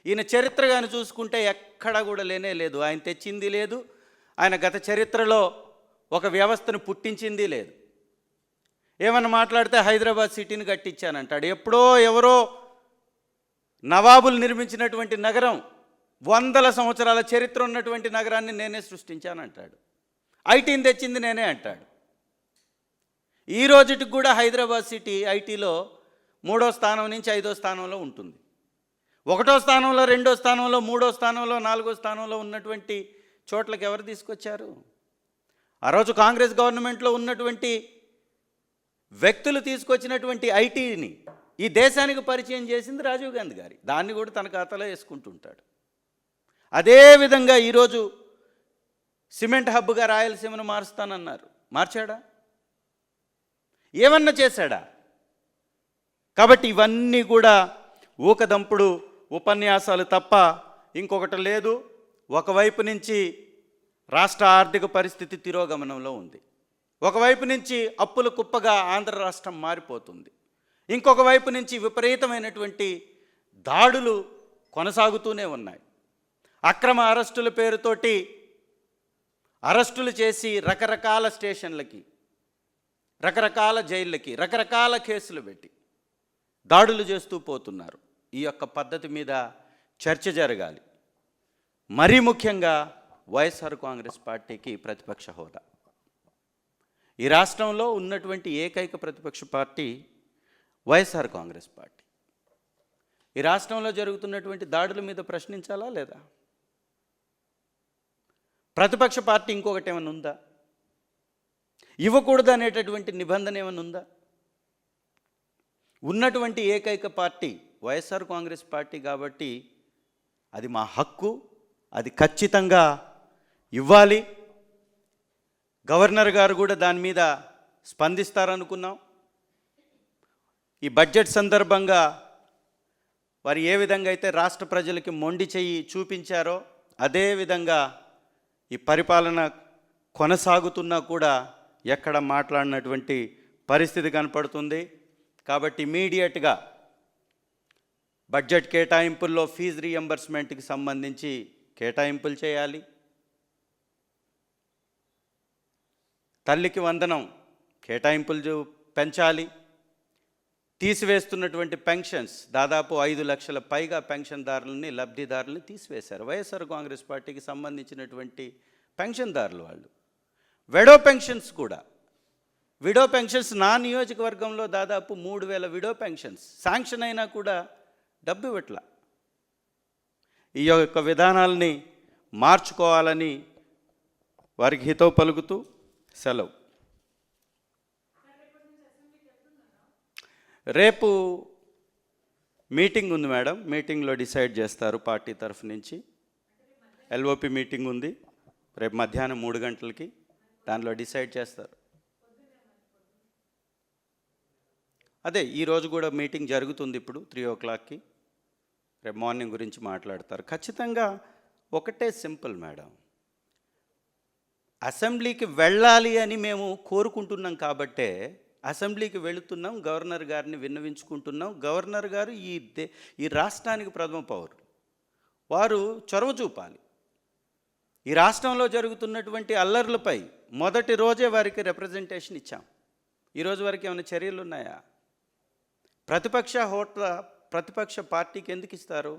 ఈయన చరిత్ర కానీ చూసుకుంటే ఎక్కడా కూడా లేనే లేదు. ఆయన తెచ్చింది లేదు, ఆయన గత చరిత్రలో ఒక వ్యవస్థను పుట్టించింది లేదు. ఏమన్నా మాట్లాడితే హైదరాబాద్ సిటీని కట్టించానంటాడు. ఎప్పుడో ఎవరో నవాబులు నిర్మించినటువంటి నగరం, 100 సంవత్సరాల చరిత్ర ఉన్నటువంటి నగరాన్ని నేనే సృష్టించానంటాడు. ఐటీని తెచ్చింది నేనే అంటాడు. ఈ రోజుకి కూడా హైదరాబాద్ సిటీ ఐటీలో 3వ స్థానం నుంచి 5వ స్థానంలో ఉంటుంది. 1వ స్థానంలో, 2వ స్థానంలో, 3వ స్థానంలో, 4వ స్థానంలో ఉన్నటువంటి చోట్లకి ఎవరు తీసుకొచ్చారు? ఆ రోజు కాంగ్రెస్ గవర్నమెంట్లో ఉన్నటువంటి వ్యక్తులు తీసుకొచ్చినటువంటి ఐటీని ఈ దేశానికి పరిచయం చేసింది రాజీవ్ గాంధీ గారి. దాన్ని కూడా తన ఖాతాలో వేసుకుంటుంటాడు. అదేవిధంగా ఈరోజు సిమెంట్ హబ్గా రాయలసీమను మారుస్తానన్నారు. మార్చాడా? ఏమన్నా చేశాడా? కాబట్టి ఇవన్నీ కూడా ఊకదంపుడు ఉపన్యాసాలు తప్ప ఇంకొకటి లేదు. ఒకవైపు నుంచి రాష్ట్ర ఆర్థిక పరిస్థితి తిరోగమనంలో ఉంది. ఒకవైపు నుంచి అప్పుల కుప్పగా ఆంధ్ర రాష్ట్రం మారిపోతుంది. ఇంకొక వైపు నుంచి విపరీతమైనటువంటి దాడులు కొనసాగుతూనే ఉన్నాయి. అక్రమ అరెస్టుల పేరుతోటి అరెస్టులు చేసి రకరకాల స్టేషన్లకి, రకరకాల జైళ్ళకి, రకరకాల కేసులు పెట్టి దాడులు చేస్తూ పోతున్నారు. ఈ యొక్క పద్ధతి మీద చర్చ జరగాలి. మరీ ముఖ్యంగా వైఎస్ఆర్ కాంగ్రెస్ పార్టీకి ప్రతిపక్ష హోదా. ఈ రాష్ట్రంలో ఉన్నటువంటి ఏకైక ప్రతిపక్ష పార్టీ వైఎస్ఆర్ కాంగ్రెస్ పార్టీ. ఈ రాష్ట్రంలో జరుగుతున్నటువంటి దాడుల మీద ప్రశ్నించాలా లేదా? ప్రతిపక్ష పార్టీ ఇంకొకటి ఏమైనా ఉందా? ఇవ్వకూడదు అనేటటువంటి నిబంధన ఏమైనా ఉందా? ఉన్నటువంటి ఏకైక పార్టీ వైఎస్ఆర్ కాంగ్రెస్ పార్టీ కాబట్టి అది మా హక్కు, అది ఖచ్చితంగా ఇవ్వాలి. గవర్నర్ గారు కూడా దాని మీద స్పందిస్తారనుకున్నాం. ఈ బడ్జెట్ సందర్భంగా వారు ఏ విధంగా అయితే రాష్ట్ర ప్రజలకి మొండి చెయ్యి చూపించారో అదేవిధంగా ఈ పరిపాలన కొనసాగుతున్నా కూడా ఎక్కడ మాట్లాడినటువంటి పరిస్థితి కనపడుతుంది. కాబట్టి ఇమీడియట్గా బడ్జెట్ కేటాయింపుల్లో ఫీజు రీఎంబర్స్మెంట్కి సంబంధించి కేటాయింపులు చేయాలి. తల్లికి వందనం కేటాయింపులు పెంచాలి. తీసివేస్తున్నటువంటి పెన్షన్స్ దాదాపు 5 లక్షల పైగా పెన్షన్దారులని, లబ్ధిదారులని తీసివేశారు. వైఎస్ఆర్ కాంగ్రెస్ పార్టీకి సంబంధించినటువంటి పెన్షన్దారులు వాళ్ళు. విడో పెన్షన్స్ కూడా, విడో పెన్షన్స్ నా నియోజకవర్గంలో దాదాపు 3000 విడో పెన్షన్స్ శాంక్షన్ అయినా కూడా డబ్బు ఇవ్వట్లా. ఈ యొక్క విధానాలని మార్చుకోవాలని వారికి హితవు పలుకుతూ సెలవు. రేపు మీటింగ్ ఉంది మేడం, మీటింగ్లో డిసైడ్ చేస్తారు పార్టీ తరఫు నుంచి. ఎల్ఓపి మీటింగ్ ఉంది రేపు మధ్యాహ్నం 3 గంటలకి, దానిలో డిసైడ్ చేస్తారు. అదే ఈరోజు కూడా మీటింగ్ జరుగుతుంది ఇప్పుడు 3 o'clockకి. రేపు మార్నింగ్ గురించి మాట్లాడతారు. ఖచ్చితంగా ఒకటే సింపుల్ మేడం, అసెంబ్లీకి వెళ్ళాలి అని మేము కోరుకుంటున్నాం కాబట్టే అసెంబ్లీకి వెళుతున్నాం, గవర్నర్ గారిని విన్నవించుకుంటున్నాం. గవర్నర్ గారు ఈ రాష్ట్రానికి ప్రథమ పౌరులు, వారు చొరవ చూపాలి. ఈ రాష్ట్రంలో జరుగుతున్నటువంటి అల్లర్లపై మొదటి రోజే వారికి రిప్రజెంటేషన్ ఇచ్చాం. ఈరోజు వరకు ఏమైనా చర్యలు ఉన్నాయా? ప్రతిపక్ష హోదా ప్రతిపక్ష పార్టీకి ఎందుకు ఇస్తారు?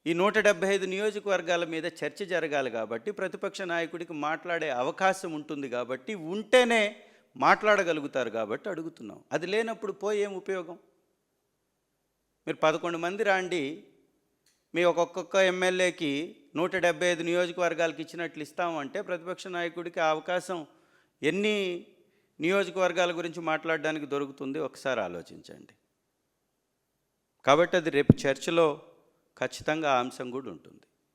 ఈ 175 నియోజకవర్గాల మీద చర్చ జరగాలి కాబట్టి, ప్రతిపక్ష నాయకుడికి మాట్లాడే అవకాశం ఉంటుంది కాబట్టి, ఉంటేనే మాట్లాడగలుగుతారు కాబట్టి అడుగుతున్నాం. అది లేనప్పుడు పోయి ఏం ఉపయోగం? మీరు 11 మంది రాండి, మీ ఒక్కొక్క ఎమ్మెల్యేకి 175 నియోజకవర్గాలకి ఇచ్చినట్లు ఇస్తామంటే ప్రతిపక్ష నాయకుడికి ఆ అవకాశం ఎన్ని నియోజకవర్గాల గురించి మాట్లాడడానికి దొరుకుతుంది? ఒకసారి ఆలోచించండి. కాబట్టి అది రేపు చర్చలో ఖచ్చితంగా ఆ అంశం కూడా ఉంటుంది.